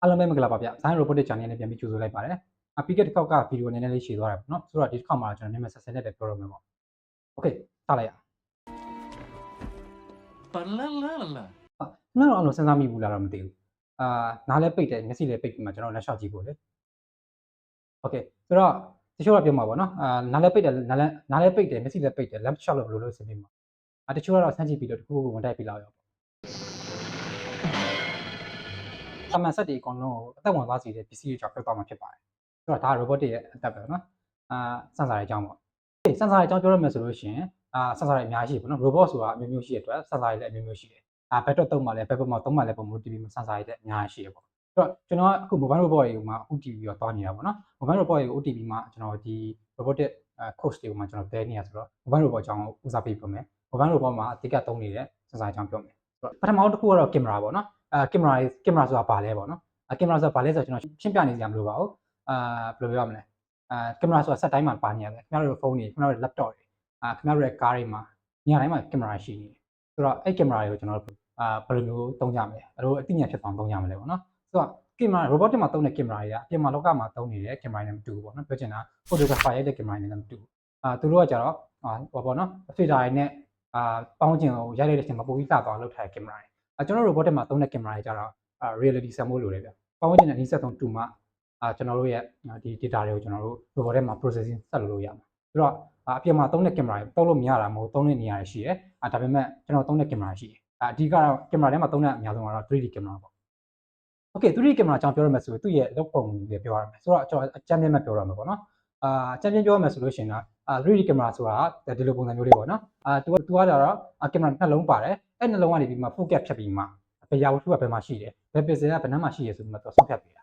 အားလုံးပဲမင်္ဂလာပါဗျ။ Sign Robotic Channel နဲ့ပြန်ပြီးကြိုဆိုလိုက်ပါတယ်။ပြီးခဲ့တဲ့တစ်ခေါက်ကဗီဒီယိုနည်းနည်းလေးရှည်သွားတာပေါ့နော်။ဆိုတော့ဒီတစ်ခေါက်မှာကျွန်တော်နည်းနည်းဆက်ဆက်နဲ့ပဲပြောရမှာပေါ့။ Okay စလိုက်ရအောင်။ ပါလာလာလာ။ကျွန်တော်အောင်လို့စဉ်းစားမိဘူးလားတော့မသိဘူး။နားလည်းပိတ်တယ်မျက်စိလည်းပိတ်ပြီးမှကျွန်တော်လက်လျှောက်ကြည့်ဖို့လေ။ Okay ဆိုတော့တချို့ကပြောမှာပေါ့နော်။နားလည်းပိတ်တယ်နားလည်းပိတ်တယ်မျက်စိလည်းပိတ်တယ်လက်လျှောက်လို့ဘယ်လိုလုပ်ဆင်ပြေမှာ။တချို့ကတော့ဆန်းကြည့်ပြီးတော့တစ်ခုခုဝင်တိုက်ပြီးလောက်ရောပေါ့။အမှန်ဆက်တွေအကုန်လုံးကိုအသက်ဝင်သွားစေတဲ့ပစ္စည်းတွေကြောင့်ပြောသွားမှာဖြစ်ပါတယ်။ဆိုတော့ဒါ robotic ရဲ့အသက်ပဲနော်။စမ်းစာရဲ့အကြောင်းပေါ့။စမ်းစာရဲ့အကြောင်းပြောရမယ်ဆိုလို့ရှိရင်စမ်းစာတွေအများကြီးပေါ့နော် robot ဆိုတာအမျိုးမျိုးရှိတဲ့အတွက်စမ်းစာတွေလည်းအမျိုးမျိုးရှိတယ်။ဘက်တော့သုံးပါလဲဘက်ပေါ်မှာသုံးပါလဲပုံမျိုး TV မှာစမ်းစာတွေလည်းအများကြီးရှိတယ်ပေါ့။ဆိုတော့ကျွန်တော်ကအခု mobile robot တွေကိုမှ OTV ရောသွားနေတာပေါ့နော်။ mobile robot တွေကို OTV မှာကျွန်တော်ဒီ robotic course တွေကိုမှကျွန်တော်တဲနေတာဆိုတော့ mobile robot အကြောင်းကိုဦးစားပေးပြောမယ်။ mobile robot မှာအဓိကသုံးနေတဲ့စမ်းစာအကြောင်းပြောမယ်။ဆိုတော့ပထမတစ်ခုကတော့ camera ပေါ့နော်။ကင်မရာဆိုတာဘာလဲပေါ့နော်။ကင်မရာဆိုတာဘာလဲဆိုတော့ကျွန်တော်ရှင်းပြနေစရာမလိုပါဘူး။ဘယ်လိုပြောရမလဲ။ကင်မရာဆိုတာစက်တိုင်းမှာပါနေရတယ်။ခင်ဗျားတို့ဖုန်းတွေခင်ဗျားတို့ laptop တွေခင်ဗျားတို့ရဲ့ကားတွေမှာနေရာတိုင်းမှာကင်မရာရှိနေတယ်။ဆိုတော့အဲ့ကင်မရာတွေကိုကျွန်တော်တို့ဘယ်လိုမျိုးသုံးကြမလဲ။ဘယ်လိုအသိဉာဏ်ဖြစ်အောင်သုံးကြမလဲပေါ့နော်။ဆိုတော့ကင်မရာ robotic မှာသုံးတဲ့ကင်မရာတွေကအပြင်မှာလောကမှာသုံးနေတဲ့ကင်မရာတွေနဲ့မတူဘူးပေါ့နော်။ပြောချင်တာ photographer ရိုက်တဲ့ကင်မရာတွေနဲ့မတူဘူး။သူတို့ကကြတော့ဟောပေါ့နော် filter တွေနဲ့ပေါင်းကျင်ကိုရိုက်လိုက်တဲ့အချိန်မှာပိုပြီးလှသွားအောင်လုပ်ထားတဲ့ကင်မရာတွေကျွန်တော် robotic မှာသုံးတဲ့ကင်မရာတွေကြတော့reality ဆက်မိုးလိုတယ်ဗျ။ပေါင်းကျင်နဲ့အနည်းဆက်ဆုံးတူမှကျွန်တော်တို့ရဲ့ဒီ data တွေကိုကျွန်တော်တို့ robot ထဲမှာ processing ဆက်လုပ်လို့ရမှာဆိုတော့အပြင်မှာသုံးတဲ့ကင်မရာတွေသုံးလို့မရတာမဟုတ်သုံးတဲ့နေရာတွေရှိတယ်ဒါပေမဲ့ကျွန်တော်သုံးတဲ့ကင်မရာရှိတယ်အဓိကတော့ကင်မရာထဲမှာသုံးတဲ့အများဆုံးကတော့ 3D ကင်မရာပေါ့ Okay 3D ကင်မရာအကြောင်းပြောရမယ်ဆိုရင်သူ့ရဲ့လုပ်ပုံတွေပြောရမယ်ဆိုတော့ကျွန်တော်အကြမ်းဖျင်းပဲပြောရမှာပေါ့နော်အကြမ်းဖျင်းပြောရမယ်ဆိုလို့ရှိရင်3D ကင်မရာဆိုတာဒီလိုပုံစံမျိုးလေးပေါ့နော်သူကကြတော့ကင်မရာနှလုံးပါတယ်အဲ့နှလုံးကနေပြီးမှ focus ဖြတ်ပြီးမှဘယ်ရာဝတ္ထုကဘယ်မှာရှိတယ်ဘယ် pixel ကဘယ်နှမ်းမှာရှိတယ်ဆိုပြီးမှသူဆုံးဖြတ်ပေးတာ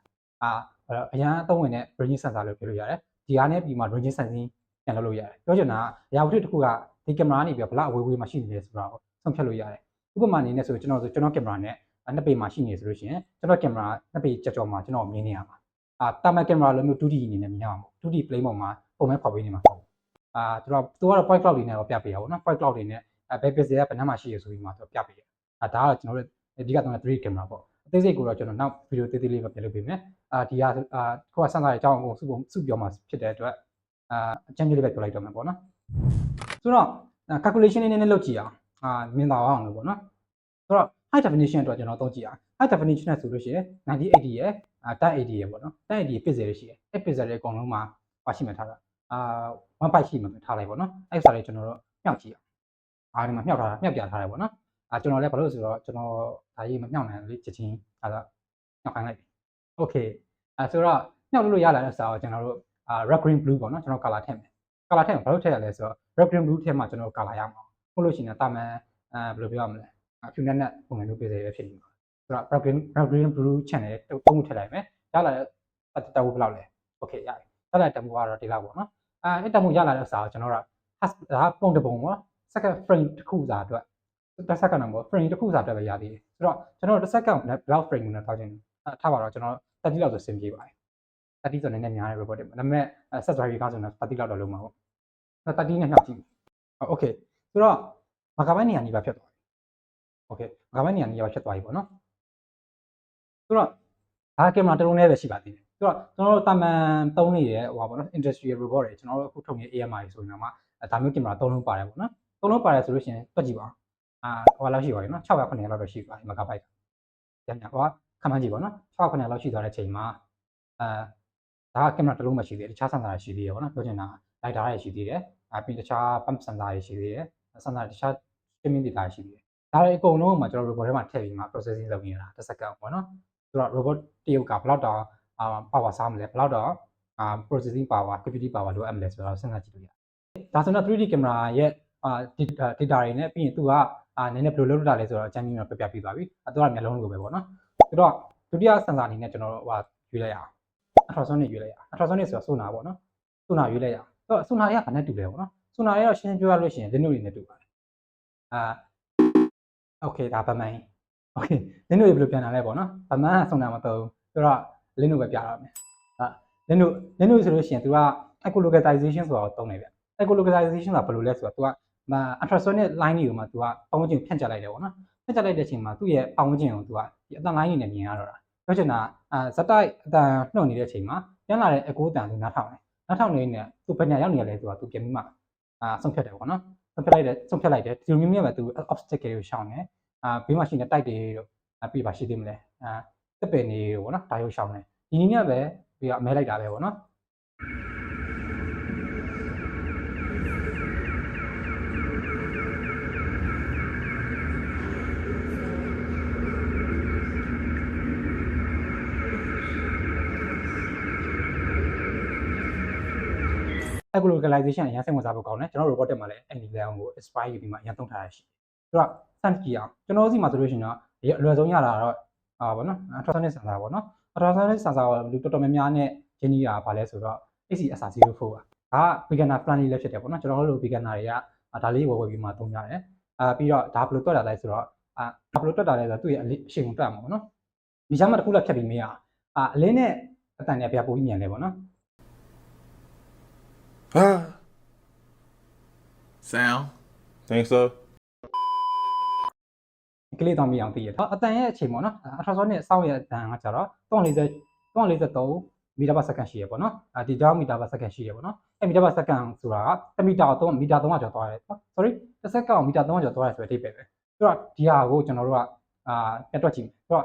အရန်အသုံးဝင်တဲ့ range sensor လို့ပြောလို့ရတယ်ဒီဟာနဲ့ပြီးမှ range sensing ပြန်လုပ်လို့ရတယ်ပြောချင်တာရာဝတ္ထုတစ်ခုကဒီကင်မရာကနေပြီးဘယ်လောက်အဝေးမှာရှိနေလဲဆိုတာကိုဆုံးဖြတ်လို့ရတယ်ဥပမာအနေနဲ့ဆိုကျွန်တော်ကင်မရာနဲ့နှစ်ပေမှာရှိနေဆိုလို့ရှိရင်ကျွန်တော်ကင်မရာနှစ်ပေကြော်မှာကျွန်တော်မြင်နေရမှာတာမန်ကင်မရာလိုမျိုး 2D အနေနဲ့မြင်ရမှာမဟုတ် 2D plane ပေါ်မှာပုံမဲ့ဖော်ပေးနေမှာပေါ့သူကတော့ point cloud တွေနဲ့တော့ပြပေးရပါတော့နော် point cloud တွေနဲ့ဘယ် pixel ကဘယ်နှမ်းမှာရှိရဆိုပြီးမှသူပြပေးရဒါကတော့ကျွန်တော်တို့အဓိကသုံးတဲ့ 3D ကင်မရာပေါ့အသေးစိတ်ကိုတော့ကျွန်တော်နောက်ဗီဒီယိုသေးသေးလေးပဲပြန်လုပ်ပေးမယ်ဒီဟာခုကစမ်းစာရဲ့အကြောင်းကိုစုပြောမှာဖြစ်တဲ့အတွက်အကျဉ်းလေးပဲပြောလိုက်တော့မှာပေါ့နော်ဆိုတော့ calculation လေးနည်းနည်းလုပ်ကြည့်အောင်မြင်သာအောင်လို့ပေါ့နော်ဆိုတော့ high definition အတွက်ကျွန်တော်သုံးကြည့်အောင် high definition နဲ့ဆိုလို့ရှိရင်9080ရဲ့1080ရဲ့ပေါ့နော်1080 pixel တွေရှိတယ်အဲ့ pixel တွေအကုန်လုံးမှာရှိမှထားတာ1 byte ရှိမှထားလိုက်ပေါ့နော်အဲ့စာလေးကျွန်တော်တို့မြှောက်ကြည့်အောင်ဒီမှာမြှောက်ပြထားတယ်ပေါ့နော်ကျွန်တော်လည်းဘာလို့ဆိုတော့ကျွန်တော်ဒါကြီးမမြှောက်နိုင်ဘူးလေချက်ချင်းအဲ့တော့မြှောက်ခိုင်းလိုက် Okay ဆိုတော့မြှောက်လို့ရလာတဲ့စာကိုကျွန်တော်တို့red green blue ပေါ့နော်ကျွန်တော် color ထည့်မယ် color ထည့်ဘာလို့ထည့်ရလဲဆိုတော့ red green blue ထည့်မှကျွန်တော် color ရမှာဟုတ်လို့ရှိရင်တာမန်ဘယ်လိုပြောရမလဲဖြူနဲ့ပုံစံမျိုးပြည့်စုံရဖြစ်နေမှာဆိုတော့ red green blue channel တုံးခုထည့်လိုက်မယ်ရလာတဲ့တဝဘယ်လောက်လဲ Okay ရတယ်ရလာတဲ့တဝကတော့ဒီလောက်ပေါ့နော်အဲ့တဝရလာတဲ့စာကိုကျွန်တော်တို့ဒါပုံတပုံပေါ့ second frame တစ်ခုစာအတွက်တစ်စက္ကန့်တော့ frame တစ်ခုစာအတွက်ပဲရသေးတယ်ဆိုတော့ကျွန်တော်တို့တစ်စက္ကန့်ဘယ်လောက် frame နဲ့ထားခြင်းထားပါတော့ကျွန်တော်30လောက်ဆိုစင်ပြေပါတယ်30ဆိုနည်းနည်းများတဲ့ robot တွေဒါပေမဲ့ set drive ကဆိုတော့30လောက်တော့လုံးမှာပေါ့30နဲ့နှောက်ကြည့် Okay ဆိုတော့မဂါဘိုက်နေရာနီးပါဖြစ်သွားပြီ Okay မဂါဘိုက်နေရာနီးပါဖြစ်သွားပြီပေါ့နော်ဆိုတော့ဒါကင်မရာတစ်လုံးနဲ့ပဲရှိပါသေးတယ်ဆိုတော့ကျွန်တော်တို့တာမန်သုံးနေတဲ့ဟိုပါပေါ့နော် industrial robot တွေကျွန်တော်တို့အခုထုတ်နေတဲ့ AMR တွေဆိုရင်တော့မှဒါမျိုးကင်မရာ3လုံးပါတယ်ပေါ့နော်3လုံးပါတယ်ဆိုလို့ရှိရင်တွက်ကြည့်ပါဟိုလောက်ရှိပါပြီနော်600 900လောက်တော့ရှိပါပြီမဂါဘိုက်ပြန်ဟိုကခန့်မှန်းကြည့်ပါနော်600 900လောက်ရှိသွားတဲ့အချိန်မှာဒါကကင်မရာတစ်လုံးပဲရှိသေးတယ်တခြားစင်ဆာတွေရှိသေးတယ်ပေါ့နော်ပြောချင်တာလိုက်တာတွေရှိသေးတယ်ပြီးတခြား pump စင်ဆာတွေရှိသေးတယ်စင်ဆာတခြား streaming data ရှိသေးတယ်ဒါတွေအကုန်လုံးမှာကျွန်တော် robot ထဲမှာထည့်ပြီးမှ processing လုပ်နေတာတစ်စက္ကန့်ပေါ့နော်ဆိုတော့ robot တရုတ်ကဘယ်လောက်တောင်power စားမလဲဘယ်လောက်တောင်processing power computing power လိုအပ်မလဲဆိုတော့စဉ်းစားကြည့်လို့ရတယ်ဒါဆိုတော့ 3D ကင်မရာရဲ့data တွေနဲ့ပြီးရင်သူကနည်းနည်းဘယ်လိုလုပ်တာလဲဆိုတော့အချမ်းကြီးတော့ပြပြပြီးပါပြီသူကမျက်လုံးလိုပဲပေါ့နော်ဆိုတော့ဒုတိယစင်ဆာအနေနဲ့ကျွန်တော်တို့ရွေးလိုက်အောင် ultrasonic ရွေးလိုက်အောင် ultrasonic ဆိုတော့ sonar ပေါ့နော် sonar ရွေးလိုက်အောင်ဆိုတော့ sonar တွေကဘာနဲ့တူလဲပေါ့နော် sonar တွေတော့ရှင်းရှင်းပြောရလို့ရှိရင် Linux တွေနဲ့တူပါတယ်Okay ဒါဗမန် Okay Linux တွေဘယ်လိုပြန်လာလဲပေါ့နော်ဗမန်က sonar မသုံးဆိုတော့ Linux ပဲပြရမယ်Linux ဆိုလို့ရှိရင်သူက echolocalization ဆိုတာကိုသုံးတယ်ဗျ echolocalization ဆိုတာဘယ်လိုလဲဆိုတော့သူကultrasonic line တွေကိုမှသူကပတ်ဝန်းကျင်ဖြန့်ကျက်လိုက်တယ်ပေါ့နော်ဖြန့်ကျက်လိုက်တဲ့အချိန်မှာသူ့ရဲ့ပတ်ဝန်းကျင်ကိုသူကဒီအသံ line တွေနဲ့မြင်ရတော့တာ ပြောချင်တာဇက်တိုက်အတန်နှုတ်နေတဲ့အချိန်မှာပြန်လာတဲ့အကိုးတန်သူနားထောင်တယ်နားထောင်နေနေသူဘယ်ညာရောက်နေရလဲဆိုတာသူပြန်ပြီးမှဆုံးဖြတ်တယ်ပေါ့နော်ဆုံးဖြတ်လိုက်တယ်ဒီလိုမျိုးမျိုးပဲသူ obstacle တွေကိုရှောင်တယ်ဘေးမှာရှိနေတဲ့တိုက်တွေတို့ပြီးပါရှိသေးမလဲတက်ပယ်နေပေါ့နော်ဒါရုပ်ရှောင်တယ်ဒီနည်းနဲ့ပဲပြီးတော့အမဲလိုက်တာပဲပေါ့နော်localization အရင်စိတ်ဝင်စားဖို့ကောင်းတယ်ကျွန်တော် robotic မှာလည်းအဲ့ဒီ level ကို inspire ယူပြီးမှအရင်သုံးထားရရှိဆိုတော့ sense ကြည့်အောင်ကျွန်တော်တို့စီမှာဆိုလို့ရှိရင်တော့အလွယ်ဆုံးရတာတော့ဗောနော် ultrasonic sensor ဗောနော် ultrasonic sensor ကိုလူတော်တော်များများနဲ့ရင်းနှီးတာဗာလဲဆိုတော့ ACSR04 ပါဒါက beginner friendly လည်းဖြစ်တယ်ဗောနော်ကျွန်တော်တို့ beginner တွေကဒါလေးဝယ်ပြီးမှသုံးကြတယ်ပြီးတော့ဒါဘယ်လိုတွက်တာလဲဆိုတော့ဘယ်လိုတွက်တာလဲဆိုတော့သူ့ရဲ့အရှိန်ကိုတွက်မှာဗောနော်ဒီချမ်းမှာတစ်ခုလောက်ဖြတ်ပြီးမေးရအလင်းနဲ့အတန်နဲ့ပြပို့ပြီးမြန်တယ်ဗောနော်Sound. Think so? ကလေးတောင်မြင်အောင်သိရတော့အတန်ရဲ့အချိန်ပေါ့နော်ultrasonic စောင့်ရဲ့အတန်ကကြတော့343မီတာပတ်စက္ကန့်ရှိရပေါ့နော်ဒီကြောင်းမီတာပတ်စက္ကန့်ရှိရပေါ့နော်အဲ့မီတာပတ်စက္ကန့်ဆိုတာက1မီတာ3မီတာ3ကျော်သွားတယ် sorry တစ်စက္ကန့်မီတာ3ကျော်သွားတယ်ဆိုတဲ့အဓိပ္ပာယ်ပဲဆိုတော့ဒီဟာကိုကျွန်တော်တို့ကပြတ်တွက်ကြည့်မယ်ဆိုတော့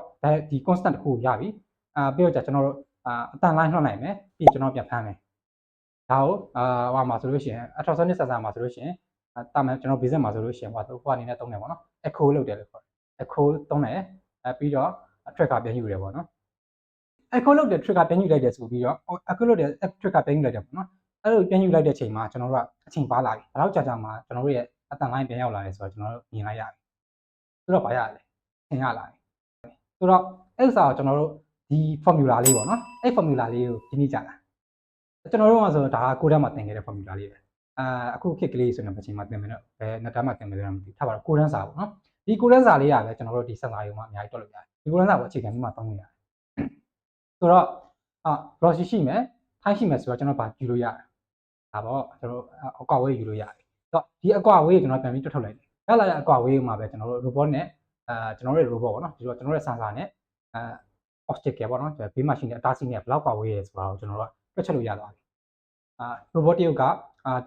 ဒီ constant တစ်ခုရပြီပြီးတော့ကျွန်တော်တို့အတန်လိုင်းလွှတ်နိုင်မယ်ပြီးကျွန်တော်ပြန်ဖမ်းမယ်ဒါကိုဟိုမှာဆိုလို့ရှိရင် ultrasonic sensor မှာဆိုလို့ရှိရင်တာမန်ကျွန်တော် basic မှာဆိုလို့ရှိရင်ဟိုအနေနဲ့သုံးတယ်ပေါ့နော် echo လုပ်တယ်လို့ခေါ်တယ်echo သုံးတယ်ပြီးတော့ tracker ပြန်ယူတယ်ပေါ့နော် echo လုပ်တဲ့ tracker ပြန်ယူလိုက်တယ်ဆိုပြီးတော့ echo လုပ်တဲ့ tracker ပြန်ယူလိုက်တယ်ပေါ့နော်အဲ့လိုပြန်ယူလိုက်တဲ့အချိန်မှာကျွန်တော်တို့ကအချိန်ပါလာပြီဘယ်တော့ကြာမှကျွန်တော်တို့ရဲ့အတန်လိုင်းပြန်ရောက်လာတယ်ဆိုတော့ကျွန်တော်တို့မြင်လိုက်ရပြီဆိုတော့ဘာရလဲသင်ရလာပြီဆိုတော့အဲ့ဥစ္စာကိုကျွန်တော်တို့ဒီ formula လေးပေါ့နော်အဲ့ formula လေးကိုဒီနေ့ကြာတာကျွန်တော်တို့ကဆိုတော့ဒါကကိုယ်တန်းမှာသင်ခဲ့တဲ့ formula လေးပဲအခုခေတ်ကလေးဆိုရင်တစ်ချိန်မှာသင်မယ်တော့ဘယ်နှစ်တန်းမှာသင်မယ်လဲတော့မသိထားပါတော့ကိုယ်တန်းစာပေါ့နော်ဒီကိုယ်တန်းစာလေးရပဲကျွန်တော်တို့ဒီစက်စာရုံမှာအများကြီးတွက်လို့ရတယ်ဒီကိုယ်တန်းစာကိုအခြေခံပြီးမှသုံးလို့ရတယ်ဆိုတော့velocity ရှိမယ် time ရှိမယ်ဆိုတော့ကျွန်တော်ဗာယူလို့ရတယ်ဒါပေါ့ကျွန်တော်အကွာဝေးယူလို့ရတယ်ဆိုတော့ဒီအကွာဝေးကိုကျွန်တော်ပြန်ပြီးတွက်ထုတ်လိုက်တယ်ရလာတဲ့အကွာဝေးမှာပဲကျွန်တော်တို့ robot နဲ့ကျွန်တော်တို့ robot ပေါ့နော်ဒီတော့ကျွန်တော်တို့ sensor နဲ့obstacle ပေါ့နော်ဘေးမှာရှိနေတဲ့အတားဆီးနဲ့ဘယ်လောက်ကွာဝေးရဲဆိုတာကိုကျွန်တော်တို့တွက်ချက်လို့ရသွားပြီrobot တရုတ်က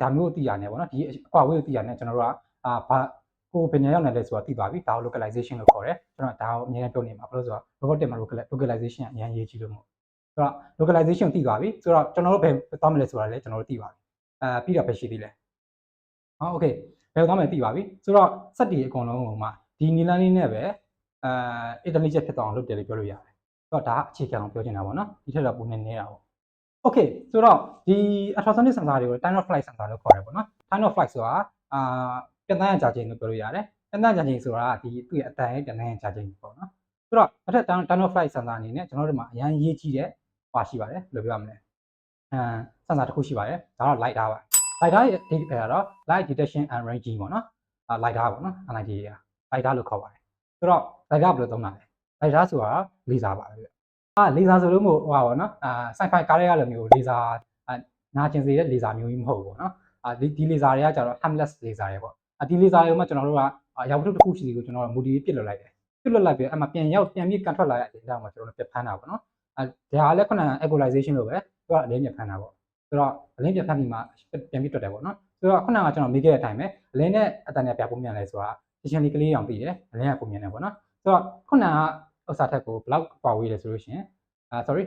ဒါမျိုးသိရတယ်ပေါ့နော်ဒီအကွာဝေးကိုသိရတယ်ကျွန်တော်တို့ကဘာကိုဘယ်ညာရောက်နေလဲဆိုတာသိသွားပြီဒါကို localization လို့ခေါ်တယ်ကျွန်တော်ဒါကိုအများကြီးပြောနေမှာဘာလို့ဆိုတော့ robotic မှာ localization အများကြီးရေးကြည့်လို့မဟုတ်ဆိုတော့ localization သိသွားပြီဆိုတော့ကျွန်တော်တို့ဘယ်သွားမလဲဆိုတာလည်းကျွန်တော်တို့သိပါပြီပြီးတော့ပဲရှိသေးတယ်โอเคဘယ်သွားမလဲသိပါပြီဆိုတော့စက်တီအကုန်လုံးဟိုမှာဒီနီလန်းလေးနဲ့ပဲintelligent ဖြစ်သွားအောင်လုပ်တယ်လို့ပြောလို့ရတယ်ဆိုတော့ဒါအခြေခံအောင်ပြောချင်တာပေါ့နော်ဒီထက်တော့ပုံနေနေတာပေါ့Okay ဆိုတော့ဒီ ultrasonic sensor တွေကို time of flight sensor လို့ခေါ်တယ်ပေါ့နော် time of flight ဆိုတာပြန်တန်းရကြာချိန်လို့ပြောလို့ရတယ်ပြန်တန်းကြာချိန်ဆိုတာဒီသူ့ရဲ့အတန်ရဲ့ပြန်တန်းရကြာချိန်ပေါ့နော်ဆိုတော့အထက် time of flight sensor အနေနဲ့ကျွန်တော်တို့မှာအရင်ရေးကြည့်တဲ့ပါရှိပါတယ်ဘယ်လိုပြောရမလဲsensor တစ်ခုရှိပါတယ်ဒါတော့ light ဓာတ်ပါ light ဓာတ်ရဲ့ data ကတော့ light detection and ranging ပေါ့နော် light ဓာတ်ပေါ့နော် light ဓာတ်လို့ခေါ်ပါတယ်ဆိုတော့ light ဓာတ်ဘယ်လိုသုံးတာလဲ light ဓာတ်ဆိုတာ laser ပါပဲလေဆာဆိုလို့မို့ဟိုပါပေါ့နော်sci-fi ကားတွေကလည်းမျိုးလေဆာနာကျင်စေတဲ့လေဆာမျိုးကြီးမဟုတ်ဘူးပေါ့နော်ဒီလေဆာတွေကကျတော့ harmless လေဆာတွေပေါ့ဒီလေဆာတွေမှာကျွန်တော်တို့ကအရာဝတ္ထုတစ်ခုစီကိုကျွန်တော်တို့မူတည်ပြစ်လွတ်လိုက်တယ်ပြစ်လွတ်လိုက်ပြီးအဲ့မှာပြန်ပြီးကန်ထွက်လာတဲ့ဒေတာမှာကျွန်တော်တို့ပြတ်ဖမ်းတာပေါ့နော်ဒါကလည်းခုနက equalization လို့ပဲသူကအလင်းပြတ်ဖမ်းတာပေါ့ဆိုတော့အလင်းပြတ်ဖမ်းပြီးမှပြန်ပြီးတွက်တယ်ပေါ့နော်ဆိုတော့ခုနကကျွန်တော်မေးခဲ့တဲ့အတိုင်းပဲအလင်းနဲ့အတန်နဲ့ပြပုံမြန်လဲဆိုတာ efficiently ကလေးအောင်ပြီးတယ်အလင်းကပုံမြန်တယ်ပေါ့နော်ဆိုတော့ခုနကဥစ္စာထက်ကိုဘယ်လောက်ကွာဝေးလဲဆိုလို့ရှိရင်sorry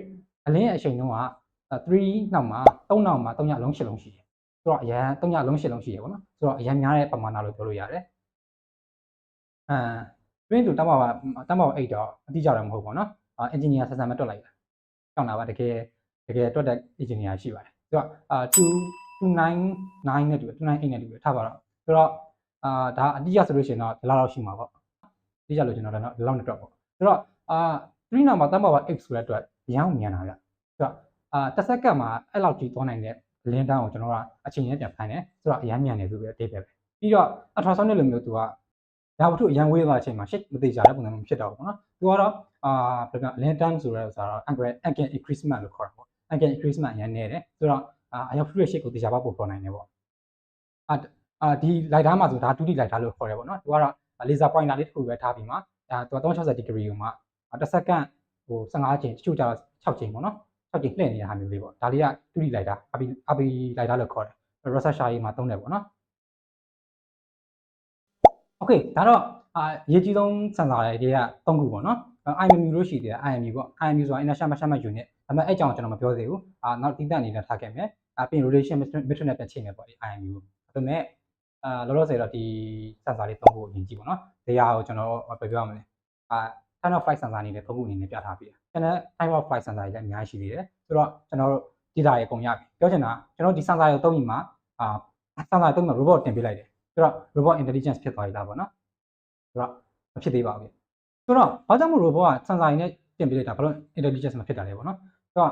အလင်းရဲ့အချိန်နှုန်းက3နောက်မှာ3နောက်မှာ3ညလုံး8လုံးရှိတယ်ဆိုတော့အရန်3ညလုံး8လုံးရှိတယ်ပေါ့နော်ဆိုတော့အရန်များတဲ့ပမာဏလို့ပြောလို့ရတယ်တွင်းသူတမ်းပါ8တော့အတိအကျတော့မဟုတ်ပါနော်အင်ဂျင်နီယာဆက်ဆံမတွက်လိုက်တာကြောက်တာပါတကယ်တွက်တဲ့အင်ဂျင်နီယာရှိပါတယ်ဆိုတော့299နဲ့တူ298နဲ့တူထားပါတော့ဆိုတော့ဒါအတိအကျဆိုလို့ရှိရင်တော့ဒီလောက်ရှိမှာပေါ့အတိအကျလို့ကျွန်တော်တော့ဒီလောက်နဲ့တွက်ပေါ့ဆိုတော့3နောက်မှာတမ်းပါ8ဆိုတဲ့အတွက်ရမ်းမြန်တာဗျဆိုတော့တစ်စက္ကန့်မှာအဲ့လောက်ကြီးသွားနိုင်တဲ့လင်းတန်းကိုကျွန်တော်ကအချိန်နဲ့ပြန်ဖမ်းတယ်ဆိုတော့အရမ်းမြန်တယ်ဆိုပြီးအတိတ်ပဲပြီးတော့ ultrasonic လိုမျိုးသူကဒါဝတ္ထုအရန်ဝေးသွားတဲ့အချိန်မှာ shake မသိကြတဲ့ပုံစံမျိုးဖြစ်တော့ဘူးနော်သူကတော့ဘယ်လိုပြောလင်းတန်းဆိုတဲ့ဥစ္စာတော့ angle increasement လို့ခေါ်တာပေါ့ angle increasement အရန်နေတယ်ဆိုတော့အရာဝတ္ထုရဲ့ shake ကိုသိကြပါပို့ပေါ်နိုင်တယ်ပေါ့ဒီ light ဓာတ်မှာဆိုဒါ 2D light ဓာတ်လို့ခေါ်တယ်ပေါ့နော်သူကတော့ laser pointer လေးတစ်ခုပဲထားပြီးမှသူက360 degree ကိုမှတစ်စက္ကန့် ဟို15ချိန်တချို့ကျတော့6ချိန်ပေါ့နော်6ချိန်လှည့်နေတဲ့ဟာမျိုးလေးပေါ့ဒါလေးကတူတီလိုက်တာအပီလိုက်တာလို့ခေါ်တယ် researcher ရေးမှာသုံးတယ်ပေါ့နော် okay ဒါတော့အရေးကြီးဆုံးစင်ဆာတွေက3ခုပေါ့နော် IMU လို့ရှိတယ် IMU ပေါ့ IMU ဆိုတာ International Measurement Unit ဒါပေမဲ့အဲ့ကြောင်ကျွန်တော်မပြောသေးဘူးနောက်တိတက်အနေနဲ့ထားခဲ့မယ်ပြီး relation metric နဲ့ပြန်ချိန်မယ်ပေါ့ဒီ IMU ဒါပေမဲ့လောလောဆယ်တော့ဒီစင်ဆာလေး3ခုကိုမြင်ကြည့်ပေါ့နော်ဒီဟာကိုကျွန်တော်ပြောရမလဲtime of flight sensor အနေနဲ့3ခုအနေနဲ့ပြထားပြီးတယ်ကျွန်တော် time of flight sensor တွေလည်းအများကြီးရှိသေးတယ်ဆိုတော့ကျွန်တော်တို့ data တွေအကုန်ရပြီပြောချင်တာကျွန်တော်ဒီ sensor တွေကိုသုံးပြီးမှ sensor သုံးပြီး robot တင်ပေးလိုက်တယ်ဆိုတော့ robot intelligence ဖြစ်သွားပြီလားပေါ့နော်ဆိုတော့မဖြစ်သေးပါဘူးဆိုတော့ဘာကြောင့်မို့ robot က sensor တွေနဲ့တင်ပေးလိုက်တာဘာလို့ intelligence မဖြစ်တာလဲပေါ့နော်ဆိုတော့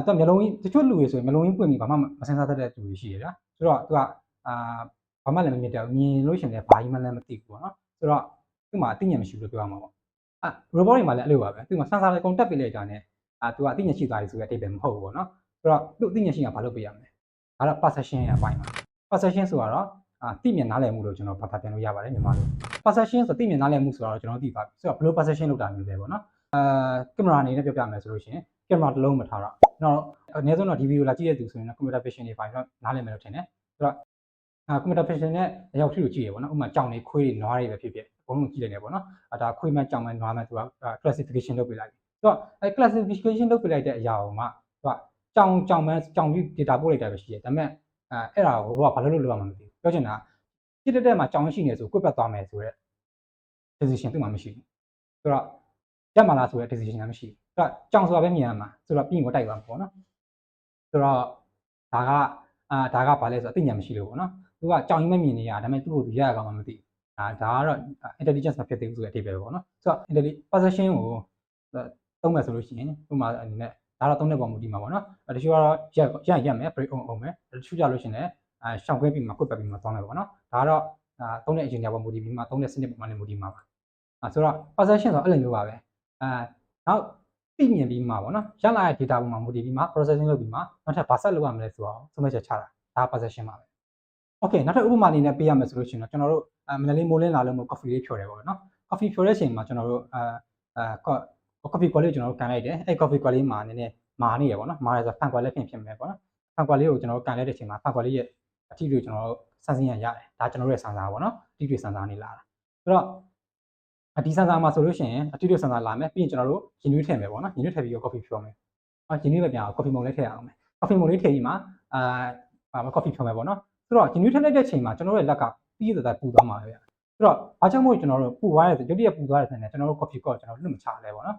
သူကမျိုးလုံးကြီးတချို့လူတွေဆိုရင်မျိုးလုံးကြီးပွင့်ပြီးဘာမှမစင်စားတတ်တဲ့လူတွေရှိရဗျာဆိုတော့သူကဘာမှလည်းမမြင်တတ်ဘူးမြင်လို့ရှိရင်လည်းဘာကြီးမှလည်းမသိဘူးပေါ့နော်ဆိုတော့သူ့မှာအသိဉာဏ်မရှိဘူးလို့ပြောရမှာပေါ့robot တွေမှာလည်းအဲ့လိုပါပဲသူက sensor တွေအကုန်တက်ပေးလိုက်တာနဲ့သူကအသိဉာဏ်ရှိသွားပြီဆိုတဲ့အတိတ်ပဲမဟုတ်ဘူးပေါ့နော်ဆိုတော့သူ့အသိဉာဏ်ရှိတာဘာလုပ်ပေးရမလဲဒါတော့ perception ရဲ့အပိုင်းပါ perception ဆိုတာတော့သိမြင်နားလည်မှုလို့ကျွန်တော်ဘာသာပြန်လို့ရပါတယ်မြန်မာလို perception ဆိုသိမြင်နားလည်မှုဆိုတော့ကျွန်တော်သိပါပြီဆိုတော့ဘယ်လို perception လုပ်တာမျိုးလဲပေါ့နော်ကင်မရာအနေနဲ့ပြောပြမယ်ဆိုလို့ရှိရင်ကင်မရာတစ်လုံးမထားတော့ကျွန်တော်အနည်းဆုံးတော့ဒီဗီဒီယိုလာကြည့်ရတဲ့သူဆိုရင်တော့ computer vision တွေပိုင်းတော့နားလည်မယ်လို့ထင်တယ်ဆိုတော့computer vision နဲ့အရောက်ထိလို့ကြည့်ရပေါ့နော်ဥပမာကြောင်တွေခွေးတွေနွားတွေပဲဖြစ်ဖြစ်အကုန်လုံးကြည့်လိုက်နေပေါ့နော်ဒါခွေးမှကြောင်မှနွားမှသူက classification လုပ်ပေးလိုက်ပြီဆိုတော့classification လုပ်ပေးလိုက်တဲ့အရာကိုမှသူကကြောင်ပြီး data ပို့လိုက်တာပဲရှိတယ်ဒါပေမဲ့အဲ့ဒါကိုဘာလို့လုပ်ရမှာမသိဘူးပြောချင်တာဖြစ်တဲ့မှာကြောင်ရှိနေဆိုကွက်ပတ်သွားမယ်ဆိုတော့ decision သူ့မှာမရှိဘူးဆိုတော့တက်မလားဆိုတဲ့ decision ကမရှိဘူးဆိုတော့ကြောင်ဆိုတာပဲမြင်ရမှာဆိုတော့ပြီးရင်ကိုတိုက်သွားမှာပေါ့နော်ဆိုတော့ဒါကဘာလဲဆိုတော့အသိဉာဏ်မရှိလို့ပေါ့နော်သူကကြောင်ကြီးမမြင်နေရဒါပေမဲ့သူ့ကိုသူရရကောင်မှမသိဘူးဒါကတော့ intelligence မဖြစ်သေးဘူးဆိုတဲ့အဓိပ္ပာယ်ပဲပေါ့နော်ဆိုတော့ perception ကိုသုံးမယ်ဆိုလို့ရှိရင်ဥပမာအနေနဲ့ဒါတော့သုံးတဲ့ပုံမူတည်မှာပေါ့နော်တချို့ကတော့ရက်မယ် break on အောင်မယ်တချို့ကြလို့ရှိရင်လည်းရှောင်ခွဲပြီးမှကွက်ပတ်ပြီးမှသွားမယ်ပေါ့နော်ဒါကတော့သုံးတဲ့ engineer ပုံမူတည်ပြီးမှသုံးတဲ့စနစ်ပုံမှန်နဲ့မူတည်မှာပါဆိုတော့ perception ဆိုအဲ့လိုမျိုးပါပဲနောက်သိမြင်ပြီးမှပေါ့နော်ရလာတဲ့ data ပုံမှာမူတည်ပြီးမှ processing လုပ်ပြီးမှနောက်ထပ်ဘာဆက်လုပ်ရမလဲဆိုတော့သုံးမဲ့ချက်ချတာဒါ perception ပါပဲ okay နောက်ထပ်ဥပမာအနေနဲ့ပေးရမယ်ဆိုလို့ရှိရင်တော့ကျွန်တော်တို့မနက်လေးမိုးလင်းလာလို့မို့ coffee လေးဖြော်တယ်ပေါ့နော် coffee ဖြော်တဲ့အချိန်မှာကျွန်တော်တို့coffee ကွက်လေးကျွန်တော်တို့ကန်လိုက်တယ်အဲ့ coffee ကွက်လေးမှာနည်းနည်းမာနေရပေါ့နော်မာတယ်ဆိုတော့ဖန်ကွက်လေးဖြစ်မယ်ပေါ့နော်ဖန်ကွက်လေးကိုကျွန်တော်တို့ကန်လိုက်တဲ့အချိန်မှာဖန်ကွက်လေးရဲ့အထီးတွေကျွန်တော်တို့စမ်းစင်းရရတယ်ဒါကျွန်တော်တို့ရဲ့စမ်းစာပေါ့နော်အထီးတွေစမ်းစာနေလာတာဆိုတော့ဒီစမ်းစာမှာဆိုလို့ရှိရင်အထီးတွေစမ်းစာလာမယ်ပြီးရင်ကျွန်တော်တို့ရင်နွေးထည့်မယ်ပေါ့နော်ရင်နွေးထည့်ပြီးတော့ coffee ဖြော်မယ်ရင်နွေးပဲပြန်အောင် coffee မုံလေးထည့်အောင်မယ် coffee မုံလေးထည့်ပြီးမှcoffee ဖြော်မယ်ပေါ့နော်ဆိုတော့ရင်နွေးထည့်လိုက်တဲ့အချိန်မှာကျွန်တော်တို့ရဲ့လက်ကပြီးရတဲ့ပူသွားမှာပဲဗျဆိုတော့အားကြောင့်မို့ကျွန်တော်တို့ပူသွားတယ်ဆိုရုပ်တရက်ပူသွားတယ်ဆိုရင်ကျွန်တော်တို့ coffee ကောကျွန်တော်တို့လွတ်မချလဲပေါ့နော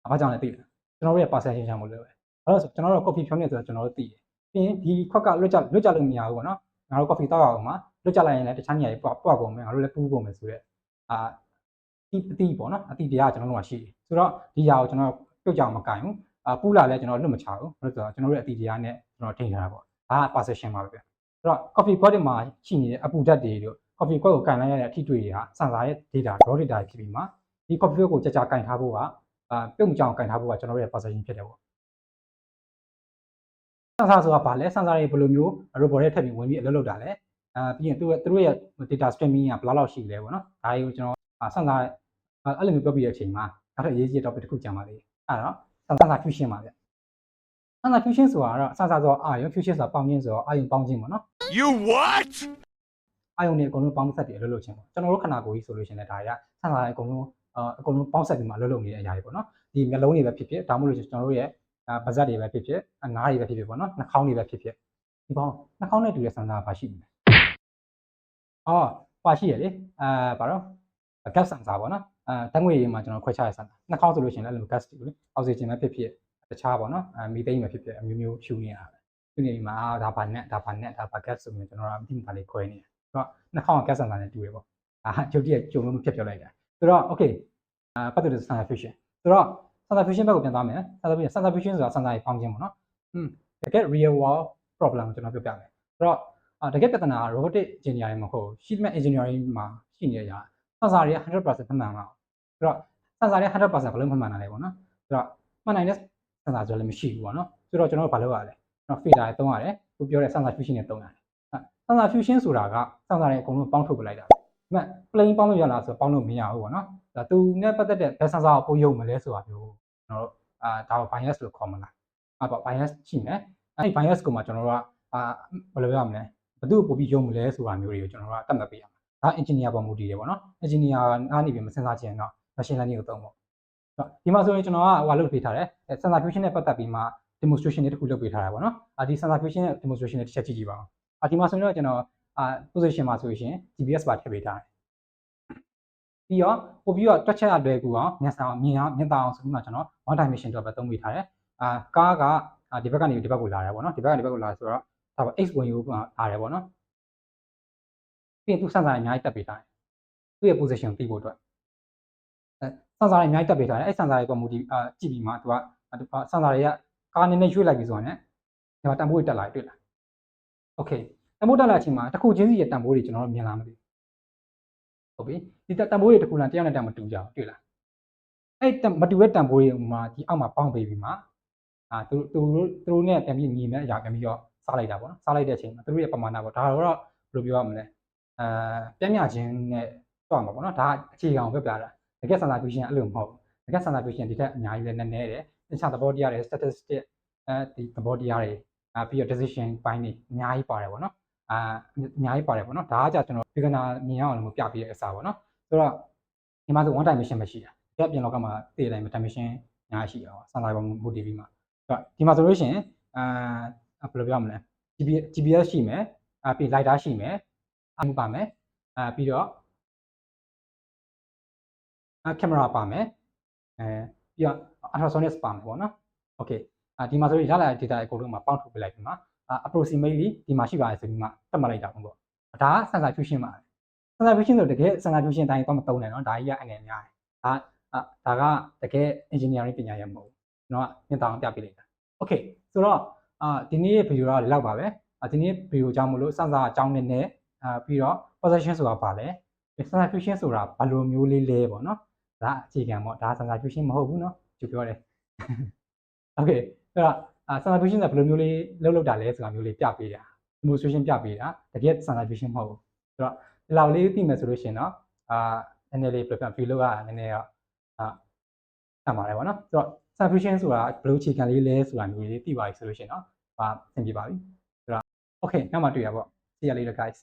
်အားကြောင့်လည်းသိတယ်ကျွန်တော်တို့ရဲ့ perception ချမ်းမို့လို့ပဲအဲ့တော့ကျွန်တော်တို့ coffee ဖြော်နေဆိုတော့ကျွန်တော်တို့သိတယ်ပြီးရင်ဒီခွက်ကလွတ်ကြလို့မရဘူးပေါ့နော်ငါတို့ coffee တောက်ရအောင်မှာလွတ်ကြလိုက်ရင်လည်းတခြားနေရာတွေပွားကုန်မယ်ငါတို့လည်းပူးကုန်မယ်ဆိုတော့အတိပေါ့နော်အတိတရားကျွန်တော်တို့ကရှိတယ်ဆိုတော့ဒီຢာကိုကျွန်တော်ပြုတ်ကြအောင်မကင်ဘူးပူးလာလဲကျွန်တော်လွတ်မချဘူးလို့ဆိုတော့ကျွန်တော်တို့ရဲ့အတိတရားနဲ့ကျွန်တော်ထိန်းထားတာပေါ့ဒါက perception ပါပဲဗျဆိုတော့ coffee quad မှာရှိနေတဲ့အပူဓာတ်တွေတို့ coffee quad ကိုကန်လိုက်ရတဲ့အထီးတွေတွေကစံစာရဲ့ data raw data ဖြစ်ပြီးမှဒီ coffee quad ကိုကြာကန်ထားဖို့ကပြုတ်မကြောင်ကန်ထားဖို့ကကျွန်တော်တို့ရဲ့ perception ဖြစ်တယ်ပေါ့စံစာဆိုတာဘာလဲစံစာတွေဘယ်လိုမျိုး robot တွေထပ်ပြီးဝင်ပြီးအလုပ်လုပ်တာလဲပြီးရင်သူတို့ရဲ့ data streaming ကဘယ်လောက်ရှိလဲပေါ့နော်ဒါတွေကိုကျွန်တော်စံစာအဲ့လိုမျိုးပြောပြတဲ့အချိန်မှာနောက်ထပ်အရေးကြီးတဲ့ topic တစ်ခုကြံပါသေးတယ်အဲ့တော့စံစာ fusion ပါဗျစံစာ fusion ဆိုတာတော့စံစာဆိုအာယုံ fusion ဆိုတာပေါင်းခြင်းဆိုတော့အာယုံပေါင်းခြင်းပေါ့နော် You what? အာယုံတွေအကုန်လုံးပေါင်းဆက်ပြီးအလုပ်လုပ်ခြင်းပေါ့ကျွန်တော်တို့ခန္ဓာကိုယ်ကြီးဆိုလို့ရှိရင်လည်းဒါတွေကစံစာအကုန်လုံးပေါင်းဆက်ပြီးမှအလုပ်လုပ်နေတဲ့အရာတွေပေါ့နော်ဒီမျက်လုံးတွေပဲဖြစ်ဖြစ်ဒါမှမဟုတ်ကျွန်တော်တို့ရဲ့ပါးစပ်တွေပဲဖြစ်ဖြစ်နားတွေပဲဖြစ်ဖြစ်ပေါ့နော်နှာခေါင်းတွေပဲဖြစ်ဖြစ်ဒီပေါင်းနှာခေါင်းနဲ့တူတဲ့စံစာဘာရှိမလဲပါရှိရလေဘာတော့ gas စံစာပေါ့နော်ဓာတ်ငွေတွေမှာကျွန်တော်ခွဲခြားရစံစာနှာခေါင်းဆိုလို့ရှိရင်လည်းအဲ့လို gas တွေလေအောက်ဆီဂျင်ပဲဖြစ်ဖြစ်တခြားပေါ့နော်မီသိန်းပဲဖြစ်ဖြစ်အမျိုးမျိုးရှူနေတာပဲရှူနေဒီမှာဒါဘာ gas ဆိုပြီးကျွန်တော်တို့အတိအမှန်လေးခွဲနေတယ်ဆိုတော့နှာခေါင်းက gas စံစာနဲ့တူတယ်ပေါ့ကျုပ်တည်းကြုံလို့မဖြစ်ပြောလိုက်တာဆိုတော့ okay ပတ်သက်တဲ့ sensor fusion ဆိုတော့ sensor fusion ဘက်ကိုပြန်သွားမယ် sensor fusion ဆိုတာ sensor တွေပေါင်းခြင်းပေါ့နော်တကယ် real world problem ကိုကျွန်တော်ပြောပြမယ်ဆိုတော့တကယ်ပြဿနာက robotic engineering မဟုတ်ဘူး sheet engineering မှာရှိနေကြsensor တွေက 100% မှန်မှာဆိုတော့ sensor တွေ 100% ဘယ်လိုမှန်တာလဲပေါ့နော်ဆိုတော့မှန်နိုင်တဲ့ sensor ဆိုလည်းမရှိဘူးပေါ့နော်ဆိုတော့ကျွန်တော်တို့ဘာလုပ်ရလဲကျွန်တော် filter တွေသုံးရတယ်သူပြောတဲ့ sensor fusion တွေသုံးရတယ်sensor fusion ဆိုတာက sensor တွေအကုန်လုံးပေါင်းထုတ်ပလိုက်တာဒါပေမဲ့ plain ပေါင်းလို့ရလားဆိုတော့ပေါင်းလို့မရဘူးပေါ့နော် ဒါသူနဲ့ပတ်သက်တဲ့ best sensor ကိုပို့ရုံမလဲဆိုတာမျိုးကျွန်တော်တို့ဒါကို bias လို့ခေါ်မလားပေါ့ bias ရှိမယ်အဲ့ဒီ bias ကိုမှကျွန်တော်တို့ကဘယ်လိုပြောရမလဲဘယ်သူ့ကိုပို့ပြီးရုံမလဲဆိုတာမျိုးတွေကိုကျွန်တော်တို့ကတတ်မှတ်ပေးရမှာဒါ engineer ပေါ်မူတည်တယ်ပေါ့နော် engineer ကနေပြီးမစဉ်းစားချင်တော့ machine learning ကိုသုံးပေါ့ဒီမှာဆိုရင်ကျွန်တော်ကဟိုလုပ်ပေးထားတယ် sensor fusion နဲ့ပတ်သက်ပြီးမှ demonstration တွေတခုလုပ်ပေးထားတာပေါ့နော်ဒီ sensor fusion နဲ့ demonstration တွေတစ်ချက်ကြည့်ကြည့်ပါအောင်ဒီမှာဆိုရင်တော့ကျွန်တော်position မှာဆိုရင် GPS ပါထည့်ပေးထားတယ်ပြီးတော့ပို့ပြီးတော့တွက်ချက်အလွယ်ကူအောင်မျက်စာမြင်အောင်ဆိုပြီးမှကျွန်တော် one dimension တော့ပဲသုံးပေးထားတယ်ကားကဒီဘက်ကနေဒီဘက်ကိုလာတယ်ပေါ့နော်ဒီဘက်ကနေဒီဘက်ကိုလာဆိုတော့ဒါပါ x ဝင်ယူလာတယ်ပေါ့နော်ပြီးရင်သူစမ်းစာအများကြီးတက်ပေးထားတယ်သူ့ရဲ့ position သိဖို့အတွက်စမ်းစာတွေအများကြီးတက်ပေးထားတယ်အဲ့စမ်းစာတွေပေါ်မူတည်ကြည့်ပြီးမှသူကစမ်းစာတွေကကားနည်းနည်းရွေ့လိုက်ပြီဆိုတော့ ਨੇ ဒီမှာတန်ဖိုးတွေတက်လာတွေ့လား okay တန်ဖိုးတက်လာချိန်မှာတစ်ခုချင်းစီရဲ့တန်ဖိုးတွေကျွန်တော်တို့မြင်လာမသိဘူးဟုတ်ပြီဒီတန်ဖိုးတွေတစ်ခုလားတယောက်နဲ့တယောက်မတူကြဘူးတွေ့လားအဲ့မတူတဲ့တန်ဖိုးတွေမှာဒီအောက်မှာပေါင်းပေးပြီးမှသူတို့နဲ့ပြန်ပြီးညီမဲ့အရာပြန်ပြီးတော့စားလိုက်တာပေါ့နော်စားလိုက်တဲ့အချိန်မှာသူတို့ရဲ့ပမာဏပေါ့ဒါတော့ဘယ်လိုပြောရမလဲပြည့်မြခြင်းနဲ့တွားမှာပေါ့နော်ဒါအခြေခံကိုပြပြတာတကယ်စံစာ fusion အဲ့လိုမဟုတ်ဘူးတကယ်စံစာ fusion ဒီထက်အများကြီးလည်းနည်းနည်းတယ်တခြားသဘောတရားတွေ statistic ဒီသဘောတရားတွေပြီးတော့ decision ပိုင်းတွေအများကြီးပါတယ်ပေါ့နော်အများကြီးပါတယ်ပေါ့နော်ဒါကကျွန်တော် beginner မြင်အောင်လည်းမပြပြတဲ့အစားပေါ့နော်ဆိုတော့ဒီမှာဆို one dimension ပဲရှိတာတကယ်ပြင်လောကမှာသိတဲ့အတိုင်း dimension အများကြီးရှိတာစံစာပေါ်မူတည်ပြီးမှဒီမှာဆိုလို့ရှိရင်ဘယ်လိုပြောမလဲ GPS ရှိမယ်ပြီး lidar ရှိမယ်အမှုပါမယ်ပြီးတော့ကင်မရာပါမယ်ပြီးတော့ ultrasonic ပါမယ်ပေါ့နော် okay ဒီမှာဆိုရင်ရလာတဲ့ data အကုန်လုံးမှာပေါင်းထုတ်ပေးလိုက်ပြီးမှapproximately ဒီမှာရှိပါတယ်ဆိုပြီးမှသတ်မှတ်လိုက်တာပေါ့ဒါက sensor fusion ပါ sensor fusion ဆိုတကယ် sensor fusion တိုင်းတော့မသုံးနဲ့เนาะဒါကြီးကအငယ်များတယ်ဒါကတကယ် engineering ပညာရပ်မဟုတ်ဘူးเนาะမြင်တောင်ပြပေးလိုက်တာ okay ဆိုတော့ဒီနေ့ရဲ့ video ကဒီလောက်ပါပဲဒီနေ့ video ကြောင့်မလို့ sensor အကြောင်းနည်းနည်းပြီးတော့ possession ဆိုတာပါလဲ sensor fusion ဆိုတာဘယ်လိုမျိုးလေးလဲပေါ့เนาะဒါအခြေခံပေါ့ဒါ sensor fusion မဟုတ်ဘူးเนาะသူပြောတယ် okay အဲ့တော့sensor fusion ကဘယ်လိုမျိုးလေးလုပ်တာလဲဆိုတာမျိုးလေးပြပေးတာ demonstration ပြပေးတာတကယ် sensor fusion မဟုတ်ဘူးဆိုတော့ဒီလောက်လေးသိမယ်ဆိုလို့ရှိရင်တော့နည်းနည်းလေး plan feel လုပ်ရနည်းနည်းတော့တတ်ပါတယ်ပေါ့နော်ဆိုတော့ sensor fusion ဆိုတာဘယ်လိုအခြေခံလေးလဲဆိုတာမျိုးလေးသိပါပြီဆိုလို့ရှိရင်တော့အဆင်ပြေပါပြီဆိုတော့ okay နောက်မှတွေ့ရပါပေါ့ see you later guys